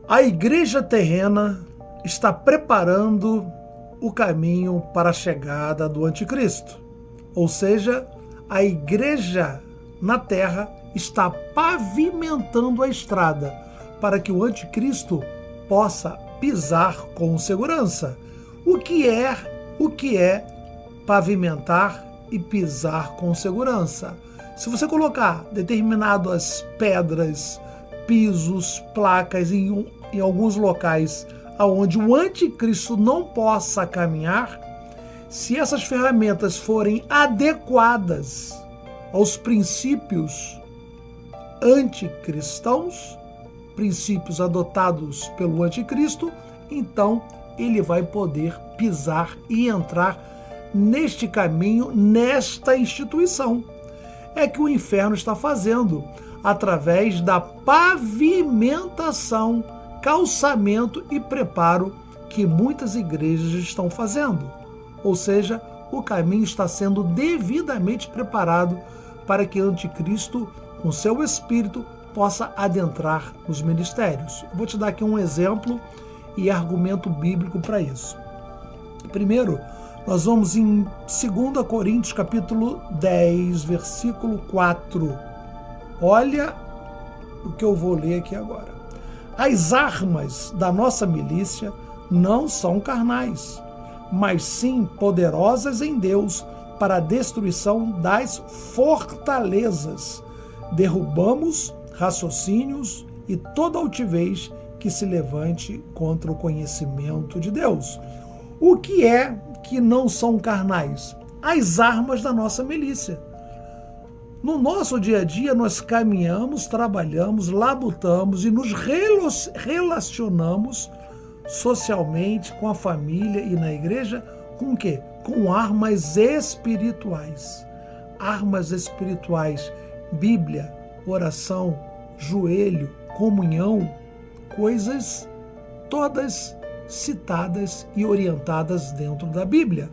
A igreja terrena está preparando o caminho para a chegada do anticristo. Ou seja, a igreja na terra está pavimentando a estrada para que o anticristo possa pisar com segurança. O que é pavimentar e pisar com segurança? Se você colocar determinadas pedras, pisos, placas em alguns locais onde o anticristo não possa caminhar, se essas ferramentas forem adequadas aos princípios anticristãos, princípios adotados pelo anticristo, então ele vai poder pisar e entrar neste caminho, nesta instituição. É que o inferno está fazendo através da pavimentação, calçamento e preparo que muitas igrejas estão fazendo. Ou seja, o caminho está sendo devidamente preparado para que o anticristo, com seu espírito, possa adentrar nos ministérios. Vou te dar aqui um exemplo e argumento bíblico para isso. Primeiro, nós vamos em 2 Coríntios capítulo 10, versículo 4. Olha o que eu vou ler aqui agora. As armas da nossa milícia não são carnais, mas sim poderosas em Deus para a destruição das fortalezas. Derrubamos raciocínios e toda altivez que se levante contra o conhecimento de Deus. O que é que não são carnais? As armas da nossa milícia. No nosso dia a dia, nós caminhamos, trabalhamos, labutamos e nos relacionamos socialmente com a família e na igreja com o quê? Com armas espirituais. Armas espirituais, Bíblia, oração, joelho, comunhão, coisas todas citadas e orientadas dentro da Bíblia,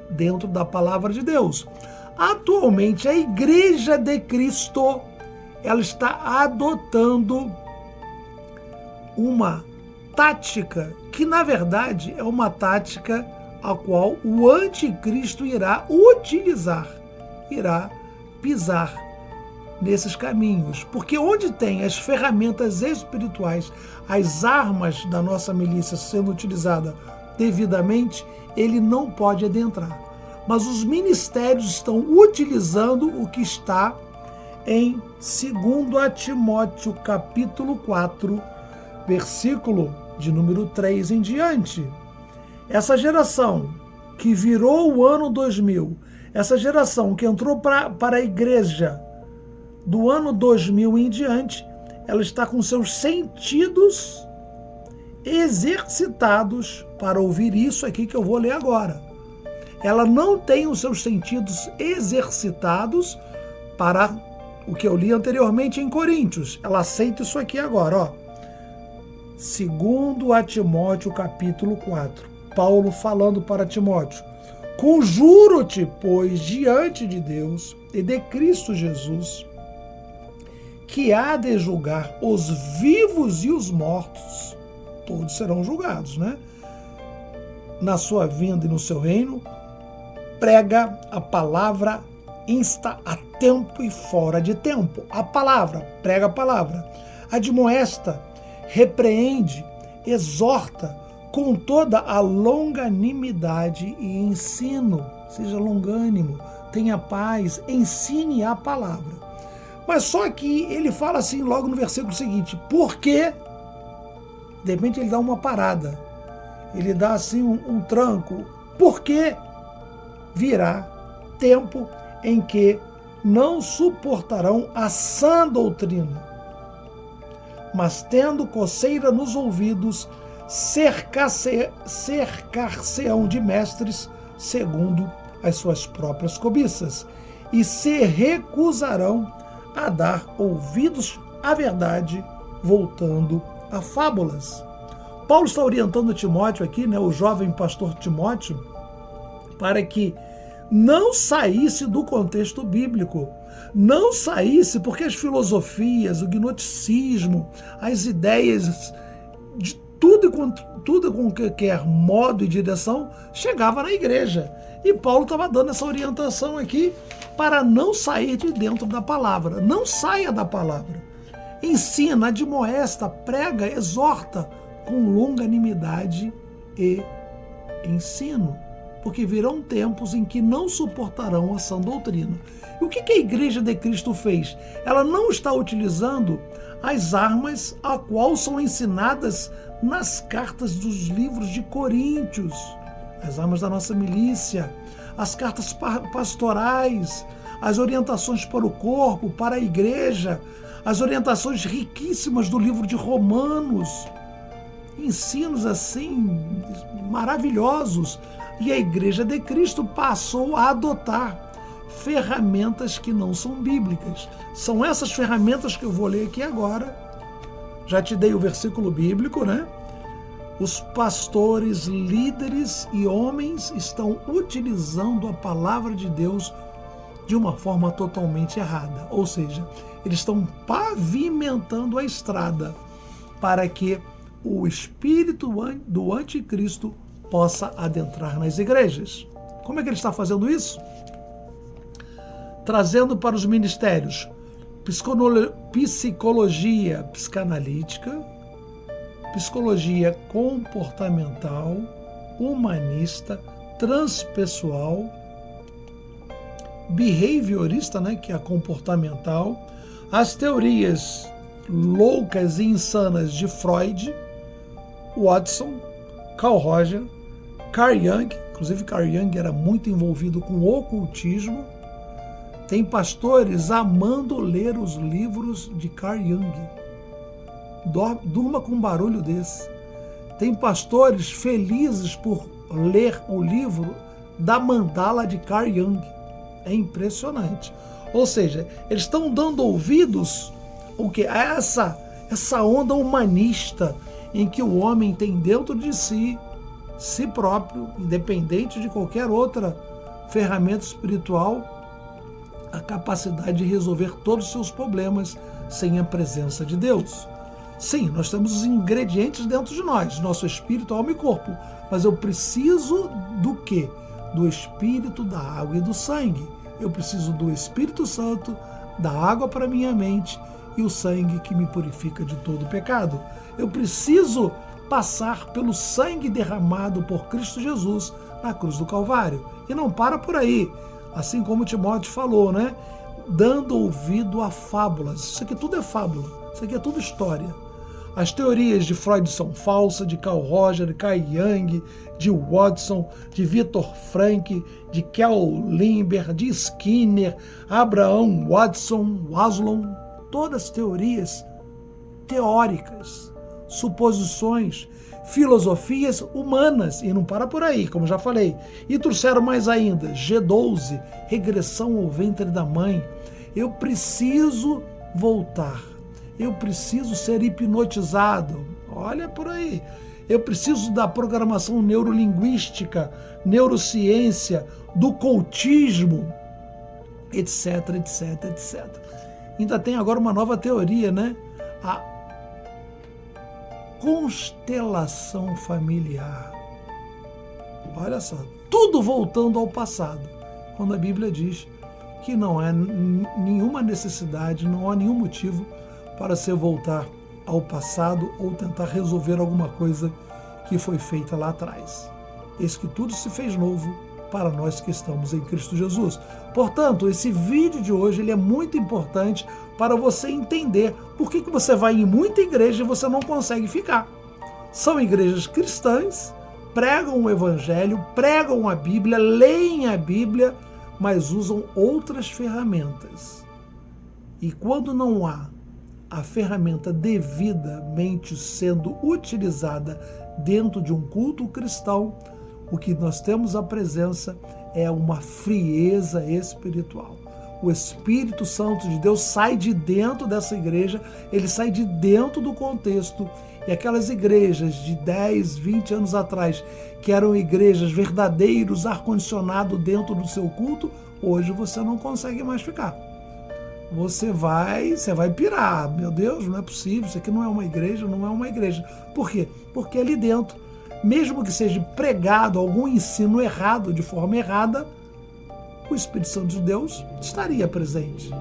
dentro da palavra de Deus. Atualmente, a Igreja de Cristo, ela está adotando uma tática que, na verdade, é uma tática a qual o anticristo irá utilizar, irá pisar nesses caminhos. Porque onde tem as ferramentas espirituais, as armas da nossa milícia sendo utilizada devidamente, ele não pode adentrar. Mas os ministérios estão utilizando o que está em 2 Timóteo capítulo 4, versículo de número 3 em diante. Essa geração que virou o ano 2000, essa geração que entrou para a igreja do ano 2000 em diante, ela está com seus sentidos exercitados para ouvir isso aqui que eu vou ler agora. Ela não tem os seus sentidos exercitados para o que eu li anteriormente em Coríntios. Ela aceita isso aqui agora, ó. 2 Timóteo capítulo 4. Paulo falando para Timóteo: conjuro-te, pois, diante de Deus e de Cristo Jesus, que há de julgar os vivos e os mortos, todos serão julgados, né? Na sua vinda e no seu reino, prega a palavra, insta a tempo e fora de tempo. A palavra, prega a palavra. Admoesta, repreende, exorta com toda a longanimidade e ensino. Seja longânimo, tenha paz, ensine a palavra. Mas só que ele fala assim logo no versículo seguinte: porque, de repente ele dá uma parada, ele dá assim um tranco, porque virá tempo em que não suportarão a sã doutrina, mas tendo coceira nos ouvidos, cercar-se-ão de mestres segundo as suas próprias cobiças, e se recusarão a dar ouvidos à verdade, voltando a fábulas. Paulo está orientando Timóteo aqui, né, o jovem pastor Timóteo, para que não saísse do contexto bíblico. Não saísse porque as filosofias, o gnosticismo, as ideias de tudo com qualquer modo e direção chegava na igreja. E Paulo estava dando essa orientação aqui para não sair de dentro da palavra. Não saia da palavra. Ensina, admoesta, prega, exorta com longanimidade e ensino. Porque virão tempos em que não suportarão a sã doutrina. E o que a Igreja de Cristo fez? Ela não está utilizando as armas a qual são ensinadas nas cartas dos livros de Coríntios, as armas da nossa milícia, as cartas pastorais, as orientações para o corpo, para a igreja, as orientações riquíssimas do livro de Romanos, ensinos assim maravilhosos. E a Igreja de Cristo passou a adotar ferramentas que não são bíblicas. São essas ferramentas que eu vou ler aqui agora. Já te dei o versículo bíblico, né? Os pastores, líderes e homens estão utilizando a palavra de Deus de uma forma totalmente errada. Ou seja, eles estão pavimentando a estrada para que o espírito do anticristo possa adentrar nas igrejas. Como é que ele está fazendo isso? Trazendo para os ministérios psicologia psicanalítica, psicologia comportamental, humanista, transpessoal, behaviorista, né, que é a comportamental, as teorias loucas e insanas de Freud, Watson, Carl Rogers, Carl Jung, inclusive Carl Jung era muito envolvido com o ocultismo. Tem pastores amando ler os livros de Carl Jung. Durma com um barulho desse. Tem pastores felizes por ler o livro da mandala de Carl Jung. É impressionante. Ou seja, eles estão dando ouvidos a essa onda humanista em que o homem tem dentro de si próprio, independente de qualquer outra ferramenta espiritual, a capacidade de resolver todos os seus problemas sem a presença de Deus. Sim, nós temos os ingredientes dentro de nós, nosso espírito, alma e corpo, mas eu preciso do quê? Do espírito, da água e do sangue. Eu preciso do Espírito Santo, da água para minha mente e o sangue que me purifica de todo pecado. Eu preciso passar pelo sangue derramado por Cristo Jesus na cruz do Calvário. E não para por aí. Assim como Timóteo falou, né? Dando ouvido a fábulas. Isso aqui tudo é fábula. Isso aqui é tudo história. As teorias de Freud são falsas, de Carl Rogers, de Carl Jung, de Watson, de Viktor Frankl, de Kel Lindbergh, de Skinner, Abraham Maslow, todas teorias teóricas, suposições, filosofias humanas, e não para por aí, como já falei. E trouxeram mais ainda, G12, regressão ao ventre da mãe. Eu preciso voltar, eu preciso ser hipnotizado, olha por aí. Eu preciso da programação neurolinguística, neurociência, do cultismo, etc, etc, etc. Ainda tem agora uma nova teoria, né? A constelação familiar. Olha só, tudo voltando ao passado, quando a Bíblia diz que não há nenhuma necessidade, não há nenhum motivo para se voltar ao passado ou tentar resolver alguma coisa que foi feita lá atrás. Eis que tudo se fez novo para nós que estamos em Cristo Jesus. Portanto, esse vídeo de hoje ele é muito importante para você entender por que você vai em muita igreja e você não consegue ficar. São igrejas cristãs, pregam o Evangelho, pregam a Bíblia, leem a Bíblia, mas usam outras ferramentas. E quando não há a ferramenta devidamente sendo utilizada dentro de um culto cristão, o que nós temos a presença é uma frieza espiritual. O Espírito Santo de Deus sai de dentro dessa igreja, ele sai de dentro do contexto. E aquelas igrejas de 10, 20 anos atrás, que eram igrejas verdadeiros, ar-condicionado dentro do seu culto, hoje você não consegue mais ficar. Você vai pirar. Meu Deus, não é possível, isso aqui não é uma igreja, não é uma igreja. Por quê? Porque ali dentro, mesmo que seja pregado algum ensino errado, de forma errada, o Espírito Santo de Deus estaria presente.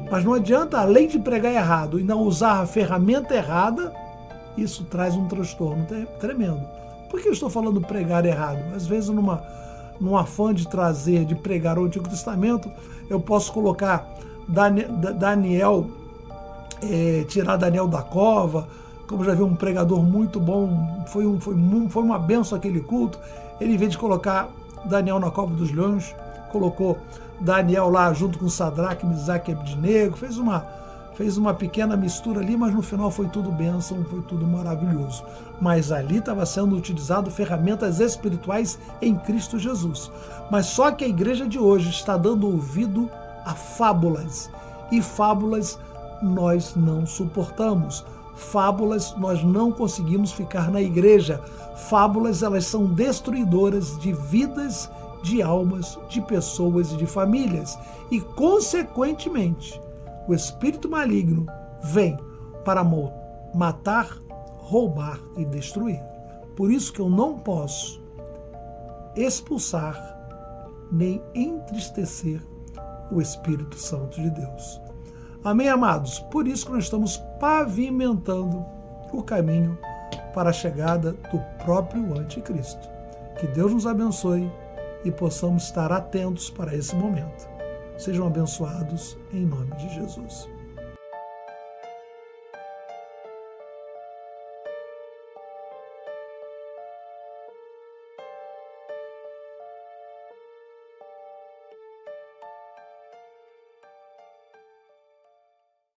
Mas não adianta, além de pregar errado e não usar a ferramenta errada, isso traz um transtorno tremendo. Por que eu estou falando pregar errado? Às vezes, num afã de pregar o Antigo Testamento, eu posso colocar Daniel, tirar Daniel da cova. Como já vi um pregador muito bom, foi uma benção aquele culto. Ele, em vez de colocar Daniel na cova dos leões, colocou Daniel lá junto com Sadraque, Misaque e Abednego, fez uma pequena mistura ali, mas no final foi tudo bênção, foi tudo maravilhoso. Mas ali estava sendo utilizado ferramentas espirituais em Cristo Jesus. Mas só que a igreja de hoje está dando ouvido a fábulas, e fábulas nós não suportamos. Fábulas nós não conseguimos ficar na igreja. Fábulas, elas são destruidoras de vidas, de almas, de pessoas e de famílias. E, consequentemente, o espírito maligno vem para matar, roubar e destruir. Por isso que eu não posso expulsar nem entristecer o Espírito Santo de Deus. Amém, amados? Por isso que nós estamos pavimentando o caminho para a chegada do próprio Anticristo. Que Deus nos abençoe e possamos estar atentos para esse momento. Sejam abençoados em nome de Jesus.